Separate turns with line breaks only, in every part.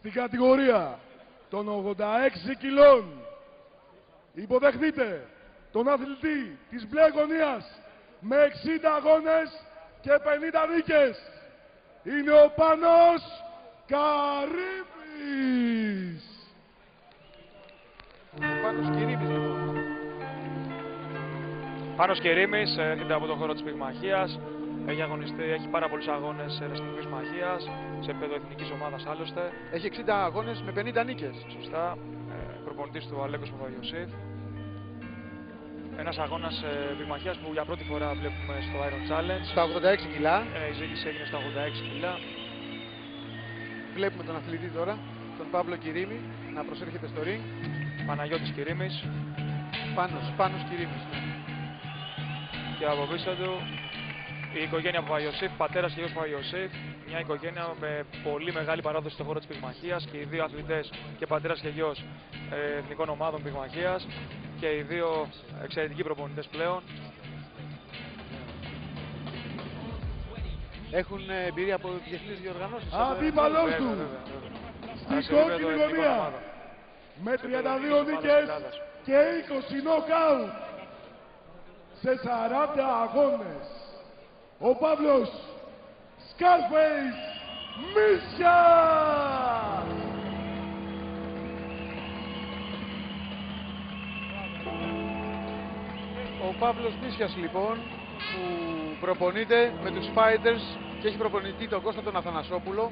Στην κατηγορία των 86 κιλών υποδεχτείτε τον αθλητή της μπλε γωνίας με 60 αγώνες και 50 νίκες. Είναι ο Πάνος Καρύμης.
Πάνος Κυρίμης λοιπόν.
Πάνος Κυρίμης έρχεται από τον χώρο της πυγμαχίας. Έχει αγωνιστεί, έχει πάρα πολλούς αγώνες στην πυγμαχίας, σε επίπεδο εθνικής ομάδας άλλωστε.
Έχει 60 αγώνες με 50 νίκες.
Σωστά. Προπονητής του Αλέκος Παπαγιωσήφ. Ένας αγώνας πυγμαχίας που για πρώτη φορά βλέπουμε στο Iron Challenge.
Στα 86 κιλά.
Η ζήτηση έγινε στα 86 κιλά.
Βλέπουμε τον αθλητή τώρα, τον Παύλο Κυρίμη, να προσέρχεται στο ring.
Παναγιώτης Κυρίμης.
Πάνος Κυρίμης.
Και από πίσω του η οικογένεια Παπαγιωσήφ, πατέρας και γιος Παπαγιωσήφ. Μια οικογένεια με πολύ μεγάλη παράδοση στον χώρο της πυγμαχίας και οι δύο αθλητές και πατέρας και γιος εθνικών ομάδων πυγμαχίας και οι δύο εξαιρετικοί προπονητές πλέον.
Έχουν εμπειρία από διεθνείς διοργανώσεις.
Αντίπαλός του στην κόκκινη γωνία με 32 νίκες και 20 νοκάουτ σε 40 αγώνες. Ο Παύλος Scarface Μίσιας.
Ο Παύλος Μίσιας λοιπόν, που προπονείται με τους fighters και έχει προπονητή τον Κώστα τον Αθανασόπουλο.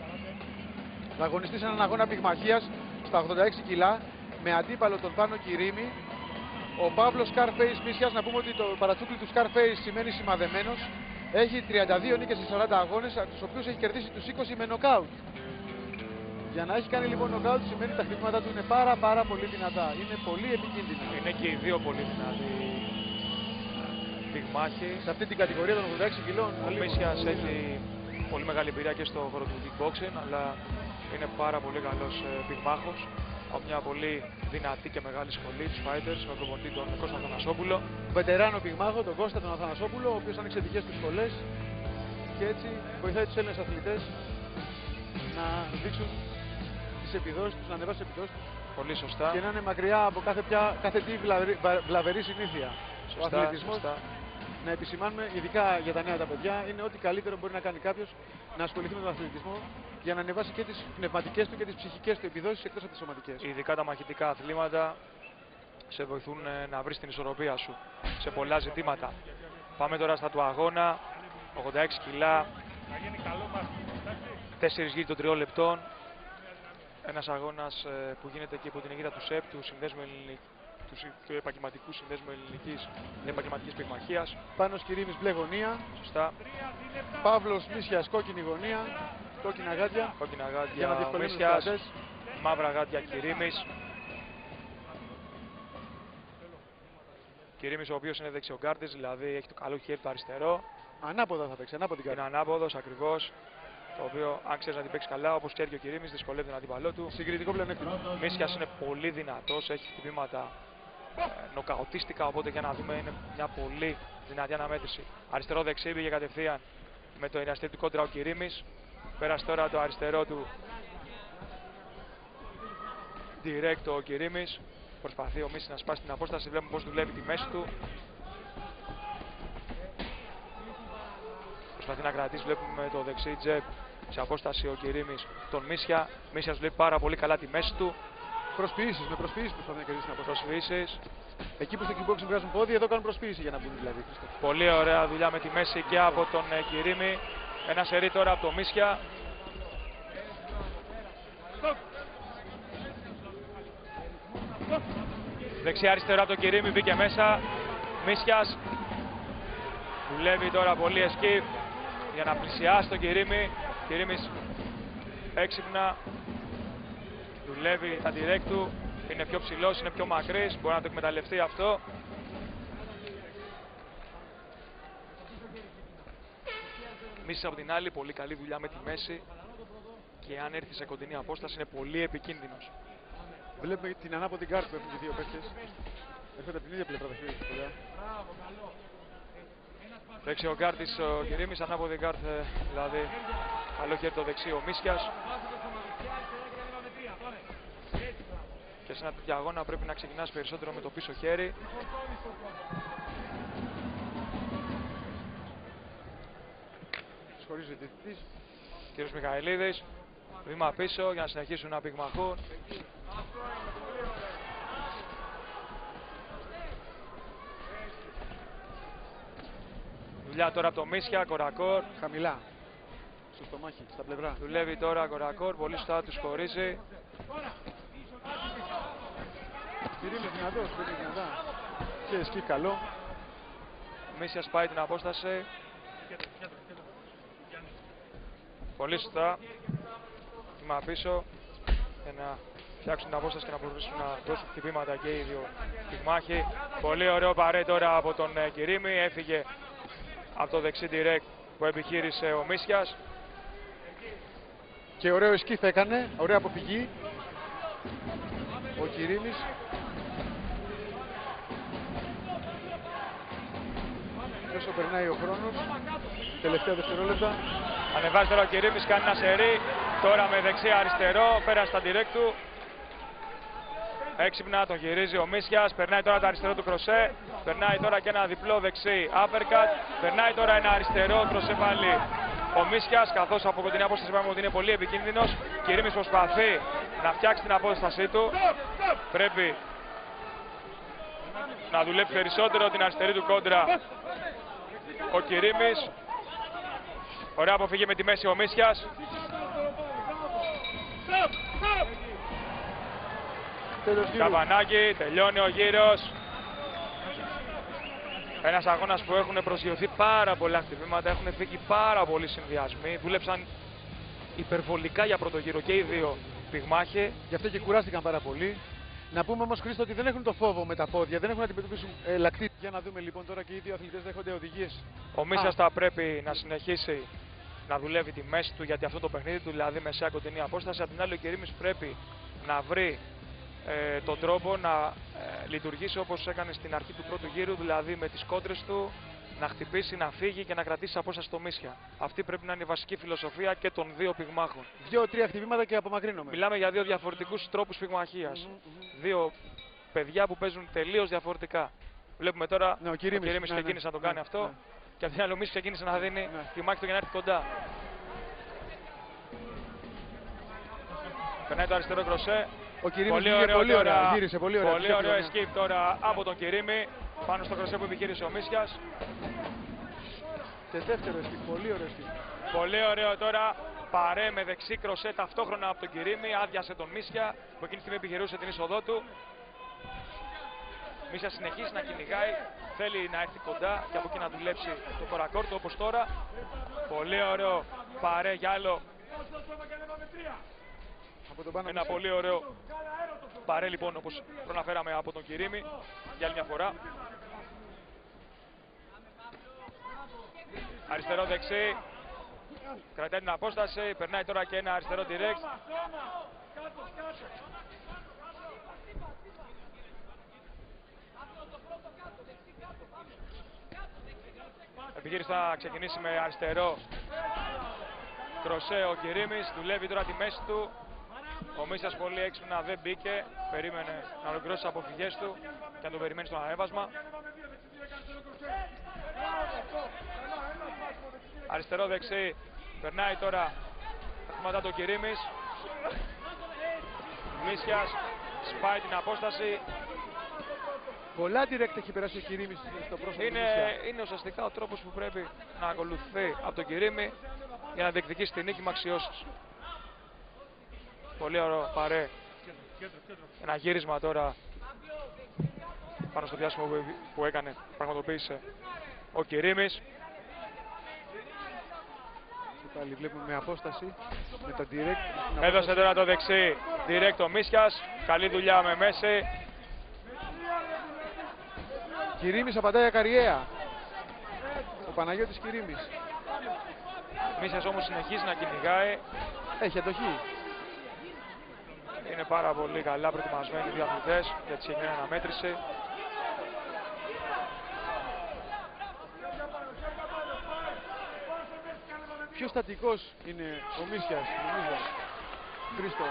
Θα αγωνιστεί σε έναν αγώνα πυγμαχίας στα 86 κιλά με αντίπαλο τον Πάνο Κυρίμη. Ο Παύλος Scarface Μίσιας, να πούμε ότι το παρατσούκλι του Scarface σημαίνει σημαδεμένος. Έχει 32 νίκες σε 40 αγώνες, από τους οποίους έχει κερδίσει τους 20 με νοκάουτ. Για να έχει κάνει λοιπόν νοκάουτ σημαίνει τα χτυπήματα του είναι πάρα πολύ δυνατά. Είναι πολύ επικίνδυνα.
Είναι και οι δύο πολύ δυνατοί πυγμάχοι.
Σε αυτή την κατηγορία των 86 κιλών.
Ο Μίσιας έχει πολύ μεγάλη εμπειρία και στο χώρο του kickboxing, αλλά είναι πάρα πολύ καλός πυγμάχος. Από μια πολύ δυνατή και μεγάλη σχολή τους fighters με προπονητή τον Κώστα Αθανασόπουλο.
Βετεράνο πυγμάχο, τον Κώστα τον Αθανασόπουλο, ο οποίος άνοιξε δικές του σχολές και έτσι βοηθάει τους Έλληνες αθλητές να δείξουν τις επιδόσεις τους, να ανεβάσουν τις επιδόσεις τους.
Πολύ σωστά.
Και να είναι μακριά από κάθε τι βλαβερή συνήθεια.
Σωστά,
ο αθλητισμός,
σωστά.
να επισημάνουμε, ειδικά για τα νέα τα παιδιά, είναι ό,τι καλύτερο μπορεί να κάνει κάποιος να ασχοληθεί με τον αθλητισμό για να ανεβάσει και τις πνευματικές του και τις ψυχικές του επιδόσεις εκτός από τις σωματικές.
Ειδικά τα μαχητικά αθλήματα σε βοηθούν να βρεις την ισορροπία σου σε πολλά ζητήματα. Πάμε τώρα στα του αγώνα, 86 κιλά, 4 γύρι των 3 λεπτών. Ένας αγώνας που γίνεται και υπό την αιγύδα του ΣΕΠ, του επαγγελματικού συνδέσμου επαγγελματικής πυγμαχίας.
Πάνος Κυρίμης μπλε γωνία.
Σωστά.
Παύλος Μίσιας κόκκινη γωνία. Κόκκινα γάντια.
Κόκκινα
για να
γάντια
Μίσιας.
μαύρα γάντια Κυρίμης. Κυρίμης ο οποίος είναι δεξιογκάρτης, δηλαδή έχει το καλό χέρι το αριστερό.
Ανάποδα θα παίξει, ανάποδη κάρτα.
Είναι ανάποδος ακριβώς. Το οποίο, αν ξέρει να την παίξει καλά, όπως ξέρει και ο Κυρίμης, δυσκολεύει τον αντίπαλό του.
Συγκριτικό πλεονέκτημα.
Μίσιας είναι πολύ δυνατός, έχει χτυπήματα νοκαωτίστικα, οπότε για να δούμε είναι μια πολύ δυνατή αναμέτρηση. Αριστερό-δεξί πήγε κατευθείαν με το ενιαστή του κόντρα ο Κυρίμης. Πέρασε τώρα το αριστερό του direct ο Κυρίμης. Προσπαθεί ο Μίσης να σπάσει την απόσταση, βλέπουμε πώς δουλεύει τη μέση του. Προσπαθεί να κρατήσει, βλέπουμε το δεξί τζεπ σε απόσταση ο Κυρίμης τον Μίσια. Μίσιας βλέπει πάρα πολύ καλά τη μέση του.
Προσποιήσεις, με προσποιήσεις προσπαθεί να κερδίσει την απόσταση.
Προσφυήσεις.
Εκεί που στο kickboxing βγάζουν πόδι, εδώ κάνουν προσποίηση για να μπουν δηλαδή.
Πολύ ωραία δουλειά με τη μέση και από τον Κυρίμη. Ένα σερί τώρα από το Μίσια. Δεξιά αριστερά από το Κυρίμη, μπήκε μέσα. Μίσιας δουλεύει τώρα πολύ escape για να πλησιάσει τον Κυρίμη. Κυρίμης έξυπνα δουλεύει τα direct του. Είναι πιο ψηλός, είναι πιο μακρύς, μπορεί να το εκμεταλλευτεί αυτό. Μίσης από την άλλη, πολύ καλή δουλειά με τη μέση και αν έρθει σε κοντινή απόσταση είναι πολύ επικίνδυνος.
Βλέπουμε την ανάποδη γκάρτ που έχουν οι δύο παίκτες. Έρχονται από την ίδια πλευρά τα χέρια.
Δεξιό γκάρτ της ο Κυρίμης, ανάποδη γκάρτ δηλαδή καλό χέρι το δεξί ο Μίσιας. Και σε ένα τέτοιο αγώνα πρέπει να ξεκινάς περισσότερο με το πίσω χέρι.
Σχορίζει ο διαιτητής.
Κύριος Μιχαηλίδης, βήμα πίσω για να συνεχίσουν να πυγμαχούν. Δουλειά τώρα από το Μίσια, Κορακόρ.
Χαμηλά. Στο στομάχι, στα πλευρά.
Δουλεύει τώρα Κορακόρ, πολύ σωστά τους χωρίζει.
Κυρίμης δυνατός, πολύ δυνατά. Και εσκή καλό.
Μίσιας πάει την απόσταση. Πολύ σωστά. Βήμα πίσω για να φτιάξουν την απόσταση και να προχωρήσουν να δώσουν χτυπήματα και οι δύο πυγμάχοι. Πολύ ωραίο παρέ τώρα από τον Κυρίμη. Έφυγε από το δεξί direct που επιχείρησε ο Μίσιας.
Και ωραίο εσκίφ έκανε, ωραία αποφυγή. Ο Κυρίμης. Όσο περνάει ο χρόνος, τελευταία δευτερόλεπτα.
Ανεβάζει τώρα ο Κυρίμης, κάνει ένα σερί. Τώρα με δεξί αριστερό, πέρασε στα direct του. Έξυπνα τον γυρίζει ο Μίσιας, περνάει τώρα το αριστερό του κροσέ. Περνάει τώρα και ένα διπλό δεξί uppercut. Περνάει τώρα ένα αριστερό κροσέ πάλι ο Μίσιας, καθώς από κοντινή απόσταση είπαμε ότι είναι πολύ επικίνδυνος. Κυρίμης προσπαθεί να φτιάξει την απόστασή του. Πρέπει να δουλέψει περισσότερο την αριστερή του κόντρα ο Κυρίμης. Ωραία αποφύγει με τη μέση ο Μίσιας. Καβανάκι, τελειώνει ο γύρος. Ένας αγώνας που έχουν προσγειωθεί πάρα πολλά χτυπήματα, έχουν φύγει πάρα πολλοί συνδυασμοί. Δούλεψαν υπερβολικά για πρώτο γύρο και οι δύο πυγμάχοι.
Γι' αυτό και κουράστηκαν πάρα πολύ. Να πούμε όμως, Χρήστο, ότι δεν έχουν το φόβο με τα πόδια, δεν έχουν να αντιμετωπίσουν λακτή. Για να δούμε λοιπόν τώρα και οι δύο αθλητές δέχονται οδηγίες.
Ο Μίσιας θα πρέπει να συνεχίσει να δουλεύει τη μέση του, γιατί αυτό το παιχνίδι του, δηλαδή μεσαία κοντινή απόσταση. Απ' την άλλη, ο Κυρίμης πρέπει να βρει τον τρόπο να λειτουργήσει όπως έκανε στην αρχή του πρώτου γύρου, δηλαδή με τις κόντρες του, να χτυπήσει, να φύγει και να κρατήσει απόσταση στο Μίσια. Αυτή πρέπει να είναι η βασική φιλοσοφία και των δύο πυγμάχων.
2-3 χτυπήματα και απομακρύνομαι.
Μιλάμε για δύο διαφορετικούς τρόπους πυγμαχίας. Δύο παιδιά που παίζουν τελείως διαφορετικά. Βλέπουμε τώρα
ο
ο Κυρίμης ξεκίνησε να το κάνει αυτό. Και από την άλλη ο Μίσιας ξεκίνησε να δίνει τη μάχη του για να έρθει κοντά. Περνάει το αριστερό κροσέ.
Ο Κυρίμης πολύ ωραία, γύρισε πολύ ωραία.
Πολύ ωραίο escape τώρα από τον Κυρίμη πάνω στο κροσέ που επιχείρησε ο Μίσιας.
Και δεύτερο escape, πολύ ωραίο escape.
Πολύ ωραίο τώρα παρέ με δεξί κροσέ ταυτόχρονα από τον Κυρίμη. Άδειασε τον Μίσια που εκείνη τη στιγμή επιχειρούσε την είσοδό του. Μίσιας συνεχίζει να κυνηγάει, θέλει να έρθει κοντά και από εκεί να δουλέψει το κορακόρτο όπως τώρα. Πολύ ωραίο παρέ για άλλο. Ένα πολύ ωραίο παρέ λοιπόν όπως προναφέραμε από τον Κυρίμη για άλλη μια φορά. Αριστερό δεξί, κρατάει την απόσταση, περνάει τώρα και ένα αριστερό direct. Επιχείρηση θα ξεκινήσει με αριστερό κροσέ ο Κυρίμης, δουλεύει τώρα τη μέση του. Ο Μίσιας πολύ έξυπνα δεν μπήκε, περίμενε να ολοκληρώσει τις αποφυγές του και να τον περιμένει στο ανέβασμα. Αριστερό δεξί, περνάει τώρα μετά το Κυρίμης. Μίσιας σπάει την απόσταση.
Πολλά direct έχει περάσει ο Κυρίμης στο πρόσωπο του Μίσια.
Είναι ουσιαστικά ο τρόπος που πρέπει να ακολουθεί από τον Κυρίμη για να διεκδικήσει την νίκη με αξιώσεις. Πολύ ωραίο παρέ. Ένα γύρισμα τώρα πάνω στο διάσημο που έκανε, πραγματοποίησε ο Κυρίμης.
Και πάλι βλέπουμε με απόσταση, με τα direct.
Έδωσε τώρα το δεξί direct ο Μίσιας. Καλή δουλειά με μέση.
Κυρίμης απαντάει ακαριέα. Ο Παναγιώτης Κυρίμης.
Μίσιας όμως συνεχίζει να κυνηγάει.
Έχει αντοχή.
Είναι πάρα πολύ καλά προετοιμασμένοι οι δύο αθλητές για τη συγκεκριμένη αναμέτρηση.
Πιο στατικός είναι ο Μίσιας, νομίζω.
Χρήστο.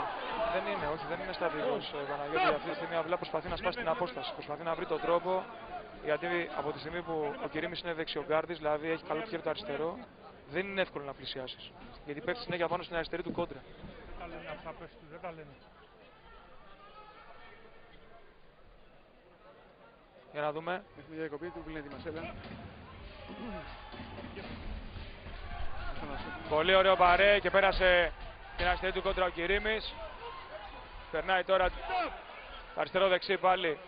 Δεν είναι, όχι, δεν είναι στατικός ο Παναγιώτης αυτή τη στιγμή. Απλά προσπαθεί να σπάσει την απόσταση. Προσπαθεί να βρει τον τρόπο. Γιατί από τη στιγμή που ο Κυρίμης είναι δεξιογκάρδης, δηλαδή έχει καλό χέρι το αριστερό, δεν είναι εύκολο να πλησιάσεις. Γιατί πέφτει συνέχεια πάνω στην αριστερή του κόντρα.
Δεν τα λένε αυτά, πες του, δεν τα λένε.
Για να δούμε.
Έχουμε διακοπή του Βιλέντη Μασέλα.
Πολύ ωραίο παρέ και πέρασε την αριστερή του κόντρα ο Κυρίμης. Περνάει τώρα αριστερό δεξί πάλι.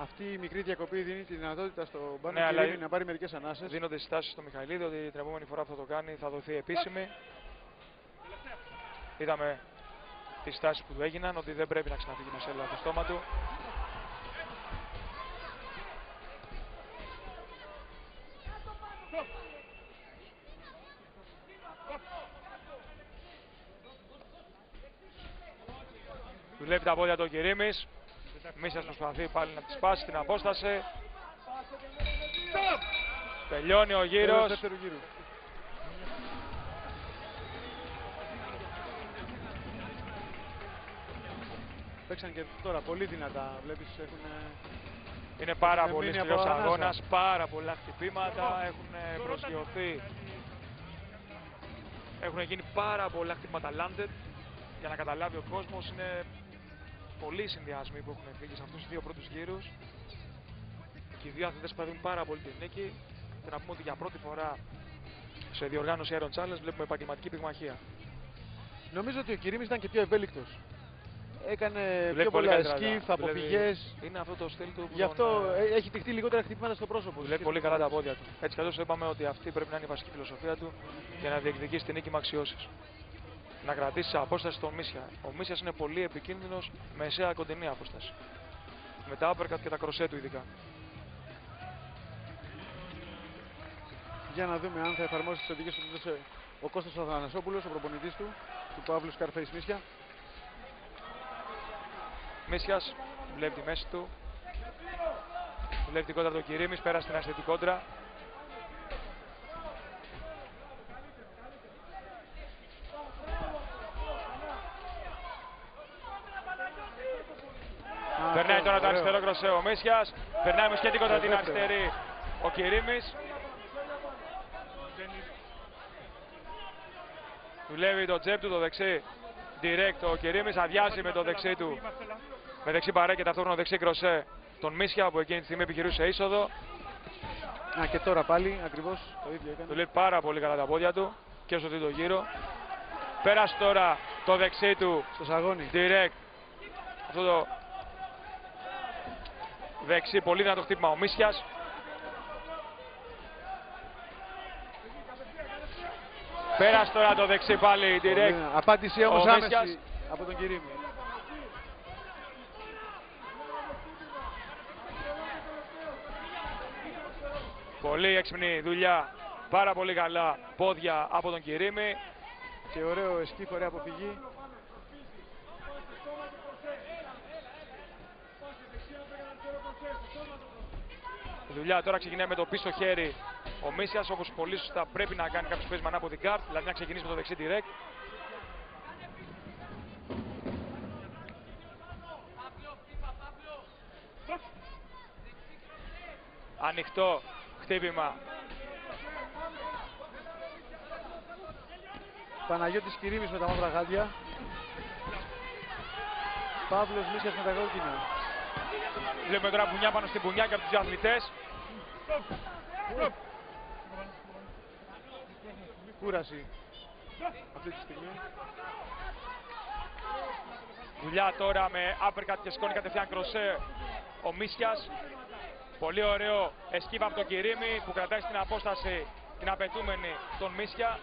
Αυτή η μικρή διακοπή δίνει τη δυνατότητα στο Πάνο
Ναι, αλλά
να πάρει μερικές ανάσες.
Δίνονται συστάσεις στο Μιχαηλίδη ότι την επόμενη φορά που θα το κάνει θα δοθεί επίσημη. Είδαμε τις στάσεις που του έγιναν, ότι δεν πρέπει να ξαναφύγει η Μασέλα από το στόμα του. Δουλεύει τα πόδια του ο Κυρίμης. Μίσιας προσπαθεί πάλι να τη σπάσει την απόσταση. Τελειώνει ο γύρος.
Δεύτερο γύρο. Παίξαν και τώρα πολύ δυνατά. Βλέπεις έχουν...
Είναι πάρα
Έχουν
πολύ
μείνει
σκληρός
από ανάσα.
αγώνας, πάρα πολλά χτυπήματα, έχουν προσγειωθεί. Έχουν γίνει πάρα πολλά χτυπήματα landed. Για να καταλάβει ο κόσμος, είναι πολλοί συνδυασμοί που έχουν φύγει σε αυτούς τους δύο πρώτους γύρους. Και οι δύο αθλητές παίρνουν πάρα πολύ την νίκη. Και να πούμε ότι για πρώτη φορά σε διοργάνωση Iron Challenge βλέπουμε επαγγελματική πυγμαχία.
Νομίζω ότι ο Κυρίμης ήταν και πιο ευέλικτος. Έκανε
Δουλεύει
πιο
πολύ
πολλά
καλύτερα,
σκιφ,
δουλεύει-
αποφυγές.
Είναι αυτό το στυλ του που
Γι' αυτό
τον,
έχει τυχτεί λιγότερα χτυπήματα στο πρόσωπο.
δουλεύει πολύ καλά τα πόδια του. Έτσι κι αλλιώς είπαμε ότι αυτή πρέπει να είναι η βασική φιλοσοφία του για να διεκδικήσει την νίκη με αξιώσεις. Να κρατήσει απόσταση στον Μίσια. Ο Μίσιας είναι πολύ επικίνδυνος με μεσαία κοντινή απόσταση. Με τα uppercut και τα κροσέ του ειδικά.
Για να δούμε αν θα εφαρμόσει τις οδηγίες που του έδωσε ο Κώστας Αθανασόπουλος, ο προπονητής του Παύλου Scarface Μίσια.
Μίσιας βλέπει τη μέση του. Βλέπει την κόντρα του Κυρίμης, πέρασε την αριστερή κόντρα. Περνάει τώρα το αριστερό κροσέ ο Μίσιας. Περνάει με σχετικό κόντρα την αριστερή ο Κυρίμης. Δουλεύει το τζέπ του, το δεξί direct ο Κυρίμης. Αδειάζει με το δεξί του, με δεξί παρέ και ταυτόχρονα δεξί κροσέ τον Μίσια που εκείνη τη στιγμή επιχειρούσε είσοδο.
Α, και τώρα πάλι ακριβώς το ίδιο έκανε.
Δουλεύει πάρα πολύ καλά τα πόδια του και στο τρίτο γύρο. Πέρασε τώρα το δεξί του
Στο σαγόνι.
direct. Αυτό το δεξί, πολύ δυνατό χτύπημα ο Μίσιας. Πέρασε τώρα το δεξί πάλι direct.
Απάντηση όμως
Ο
άμεση
Μίσιας.
από τον Κυρίμη.
Πολύ έξυπνη δουλειά. Πάρα πολύ καλά πόδια από τον Κυρίμη.
Και ωραίο εσκίφ, ωραία αποφυγή.
Η δουλειά τώρα ξεκινάει με το πίσω χέρι ο Μίσιας, όπως πολύ σωστά πρέπει να κάνει κάποιος παίζει με ανάποδη guard, δηλαδή να ξεκινήσει με το δεξί direct. Ανοιχτό χτύπημα.
Παναγιώτης Κυρίμης με τα μαύρα γάντια. Παύλος Μίσιας με τα κόκκινα.
Βλέπουμε τώρα πουνιά πάνω στην πουνιά και από τους δύο αθλητές.
Κούραση αυτή τη στιγμή.
Δουλειά τώρα με uppercut και σκόνη κατευθείαν κροσέ ο Μίσιας. Πολύ ωραίο εσκίβα από τον Κυρίμη που κρατάει στην απόσταση την απαιτούμενη τον Μίσια.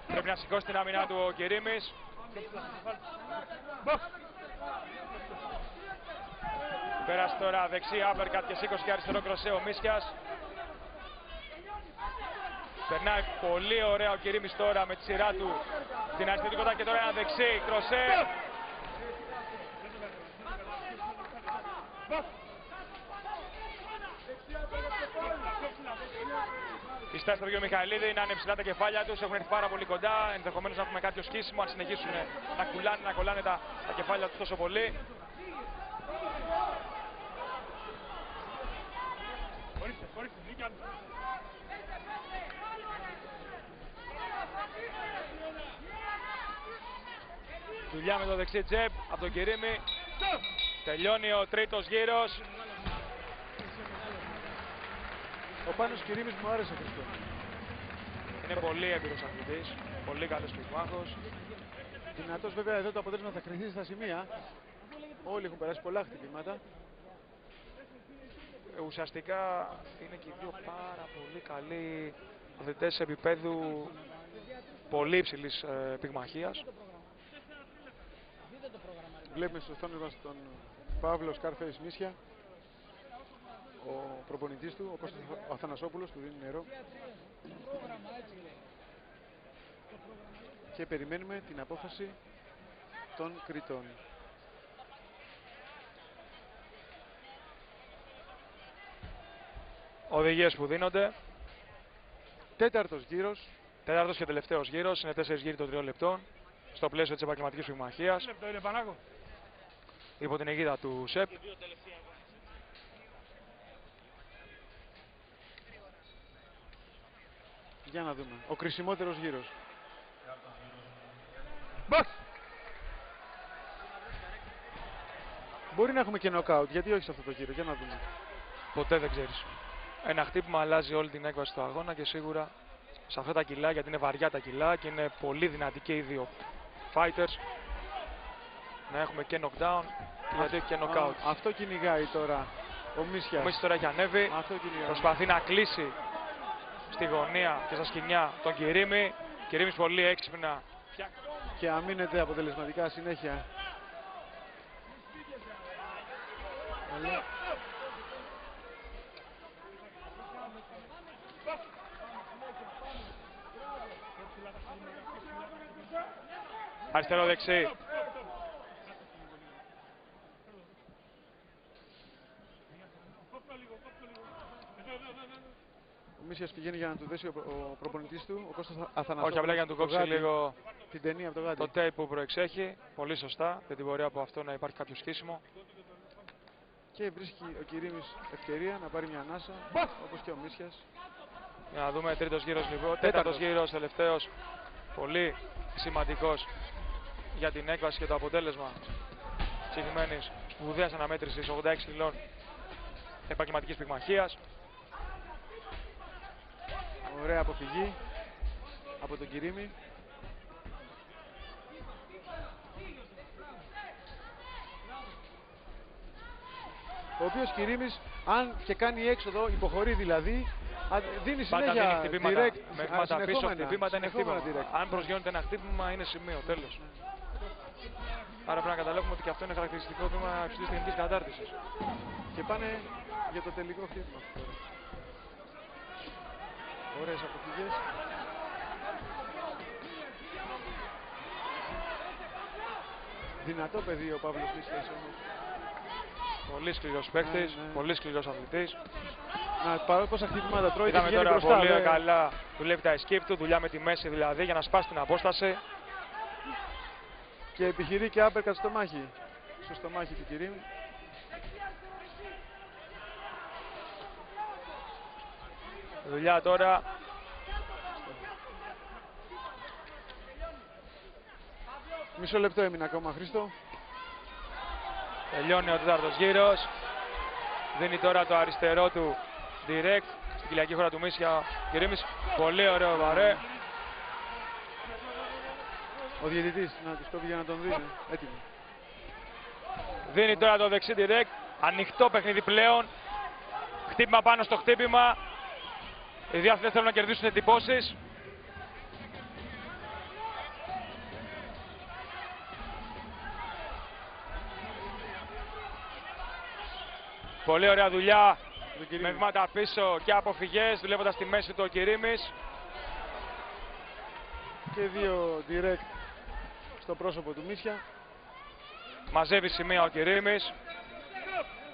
Πρέπει να σηκώσει την άμυνά του ο Κυρίμης. Πέρασε τώρα δεξί uppercut και σήκωσε και αριστερό κροσέ ο Μίσιας. Περνάει πολύ ωραία ο Κυρίμης τώρα με τη σειρά του την αριστερή κοντά και τώρα ένα δεξί κροσέ. Οι Στάστρο και ο Μιχαηλίδη να είναι ψηλά τα κεφάλια τους, έχουν έρθει πάρα πολύ κοντά. Ενδεχομένως να έχουμε κάποιο σκίσιμο αν συνεχίσουν να κολλάνε τα κεφάλια τους τόσο πολύ. Δουλειά με το δεξί τζεπ από τον Κυρίμη. Τελειώνει ο τρίτος γύρος.
Ο Πάνος Κυρίμης μου άρεσε, Χριστό.
Είναι πολύ έμπειρος αθλητής, πολύ καλός πυγμάχος.
Δυνατός βέβαια, εδώ το αποτέλεσμα θα κρυθεί στα σημεία. Όλοι έχουν περάσει πολλά χτυπήματα.
Ουσιαστικά είναι και οι δύο πάρα πολύ καλοί αθλητές επίπεδου πολύ υψηλής πυγμαχίας.
Βλέπουμε στο στόνος μας τον Παύλο Scarface Μίσια. Ο προπονητής του, ο Κώστας Αθανασόπουλος, του δίνει νερό. Και περιμένουμε την απόφαση των κριτών.
Οδηγίες που δίνονται.
Τέταρτος γύρος.
Τέταρτος και τελευταίος γύρος. Είναι 4 γύροι των 3 λεπτών. Στο πλαίσιο της επαγγελματικής πυγμαχίας. Υπό την αιγίδα του ΣΕΠ.
Για να δούμε. Ο κρισιμότερος γύρος. Μπορεί να έχουμε και νοκάουτ. Γιατί όχι σε αυτό το γύρο. Για να δούμε.
Ποτέ δεν ξέρεις. Ένα χτύπημα αλλάζει όλη την έκβαση του αγώνα και σίγουρα σε αυτά τα κιλά, γιατί είναι βαριά τα κιλά και είναι πολύ δυνατοί και οι δύο fighters, να έχουμε και knockdown γιατί έχει και knockout.
Αυτό κυνηγάει τώρα ο Μίσιας.
Ο Μίσιας τώρα έχει ανέβει, προσπαθεί να κλείσει στη γωνία και στα σκοινιά τον Κυρίμη. Κυρίμης πολύ έξυπνα.
Και αμήνεται αποτελεσματικά συνέχεια.
Αριστερό δεξί.
Ο Μίσιας πηγαίνει για να του δέσει ο προπονητής του, ο Κώστας Αθανασόπουλος.
Όχι, απλά για να του κόψει λίγο
την ταινία από το γάτι.
Το tape που προεξέχει. Πολύ σωστά. Δεν την μπορεί από αυτό να υπάρχει κάποιο σχίσιμο.
Και βρίσκει ο Κυρίμης ευκαιρία να πάρει μια ανάσα, όπως και ο Μίσιας.
Για να δούμε τρίτος γύρος λοιπόν. Τέταρτος γύρος, τελευταίος. Πολύ σημαντικός για την έκβαση και το αποτέλεσμα συγκεκριμένης σπουδαίας αναμέτρησης 86 κιλών επαγγελματικής πυγμαχίας.
Ωραία αποφυγή από τον Κυρίμη. Ο οποίος Κυρίμης, αν και κάνει έξοδο, υποχωρεί δηλαδή, δίνει συνέχεια direct,
με χτυπήματα πίσω, χτυπήματα είναι χτύπημα. Αν προσγειώνεται ένα χτύπημα είναι σημείο, τέλος. Άρα πρέπει να καταλάβουμε ότι και αυτό είναι χαρακτηριστικό βήμα υψηλής τεχνικής κατάρτισης.
Και πάνε για το τελικό χτύπημα. Ωραίες αποφυγές. Δυνατό παιδί ο Παύλος Μίσιας όμως.
Πολύ σκληρός παίκτης, πολύ σκληρός αθλητής.
Να πάρω πόσα χτυπήματα τρώει.
Είδαμε τώρα μπροστά, πολύ καλά δουλεύει τα escape του, δουλειά με τη μέση δηλαδή για να σπάσει την απόσταση.
Και επιχειρεί και uppercut στο μάχη. Στο στομάχι του Κυρίμη.
Δουλειά τώρα.
Μισό λεπτό έμεινε ακόμα, Χρήστο.
Τελειώνει ο τέταρτος γύρος. Δίνει τώρα το αριστερό του direct στην κοιλιακή χώρα του Μίσια Κυρίμης. Πολύ ωραίο βαρέ.
Ο διαιτητής να τους το πει για να τον δει. Έτοιμο.
Δίνει τώρα το δεξί direct. Ανοιχτό παιχνίδι πλέον. Χτύπημα πάνω στο χτύπημα. Οι δύο αθλητές θέλουν να κερδίσουν εντυπώσεις. Πολύ ωραία δουλειά με βήματα πίσω και αποφυγές, δουλεύοντας στη μέση του ο Κυρίμης.
Και δύο direct στο πρόσωπο του Μίσια.
Μαζεύει σημεία ο Κυρίμης.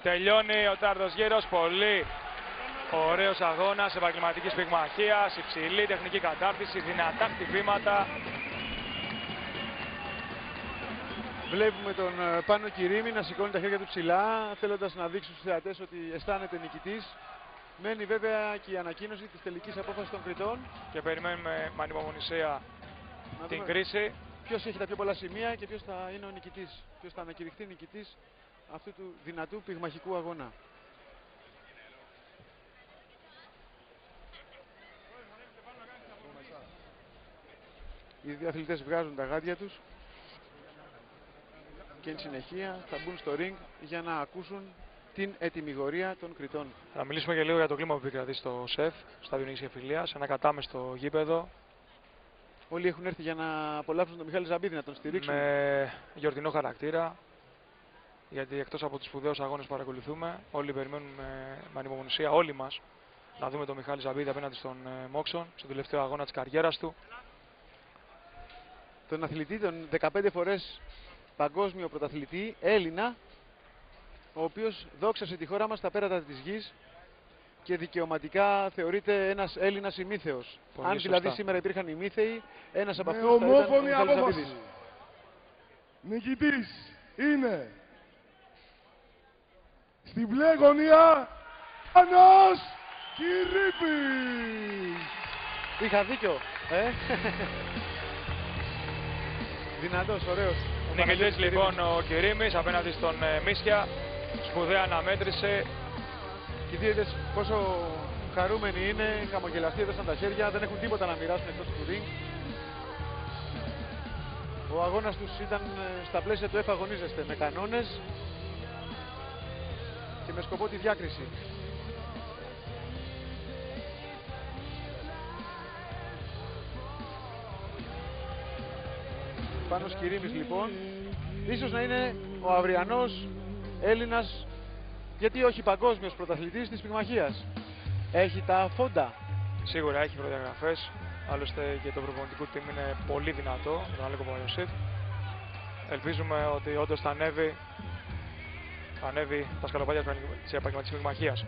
Τελειώνει ο τέταρτος γύρος. Πολύ ωραίος αγώνας επαγγελματικής πυγμαχίας. Υψηλή τεχνική κατάρτιση, δυνατά χτυπήματα.
Βλέπουμε τον Πάνο Κυρίμη να σηκώνει τα χέρια του ψηλά, θέλοντας να δείξει στους θεατές ότι αισθάνεται νικητής. Μένει βέβαια και η ανακοίνωση της τελικής απόφασης των κριτών.
Και περιμένουμε με ανυπομονησία την κρίση.
Ποιος έχει τα πιο πολλά σημεία και ποιος θα είναι ο νικητής. Ποιος θα ανακηρυχθεί νικητής αυτού του δυνατού πυγμαχικού αγώνα. Οι δύο αθλητές βγάζουν τα γάντια τους και εν συνεχεία θα μπουν στο ring για να ακούσουν την ετυμηγορία των κριτών.
Θα μιλήσουμε και λίγο για το κλίμα που επικρατεί στο ΣΕΦ, στο Διονύσια Φιλίας, ένα κατάμεστο γήπεδο.
Όλοι έχουν έρθει για να απολαύσουν τον Μιχάλη Ζαμπίδη, να τον στηρίξουν.
Με γιορτινό χαρακτήρα, γιατί εκτός από τους σπουδαίους αγώνες που παρακολουθούμε, όλοι περιμένουν με ανυπομονησία, όλοι μας, να δούμε τον Μιχάλη Ζαμπίδη απέναντι στον Μόξον, στον τελευταίο αγώνα της καριέρας του.
Τον αθλητή, τον 15 φορές παγκόσμιο πρωταθλητή, Έλληνα, ο οποίος δόξασε τη χώρα μας στα πέρατα της γης και δικαιωματικά θεωρείται ένας Έλληνας ημίθεος. Αν δηλαδή σήμερα υπήρχαν ημίθεοι, ένας από αυτούς θα ήταν ο Μιχάλης Ζαμπίδης.
Νικητής είναι στην μπλε γωνία Πάνος Κυρίμης.
Είχα δίκιο, Δυνατός, ωραίος.
Νικητής λοιπόν ο Κυρίμης απέναντι στον Μίσια. Σπουδαία αναμέτρησε.
Και δείτε πόσο χαρούμενοι είναι, χαμογελαστοί έδωσαν τα χέρια, δεν έχουν τίποτα να μοιράσουν εκτός του ring. Ο αγώνας τους ήταν στα πλαίσια του εφαγωνίζεστε με κανόνες και με σκοπό τη διάκριση. Πάνος Κυρίμης λοιπόν, ίσως να είναι ο αυριανός Έλληνας, γιατί όχι παγκόσμιος πρωταθλητής της πυγμαχίας. Έχει τα φόντα.
Σίγουρα έχει προδιαγραφές, άλλωστε και το προπονητικό team είναι πολύ δυνατό, τον Αλέκο Παπαϊωσήφ. Ελπίζουμε ότι όντως θα ανέβει τα σκαλοπάτια της επαγγελματικής πυγμαχίας.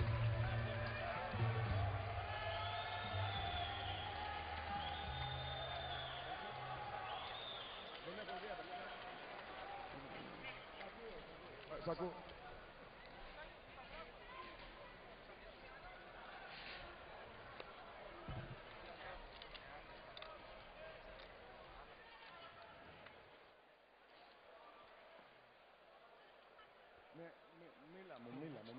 Μίλα μου.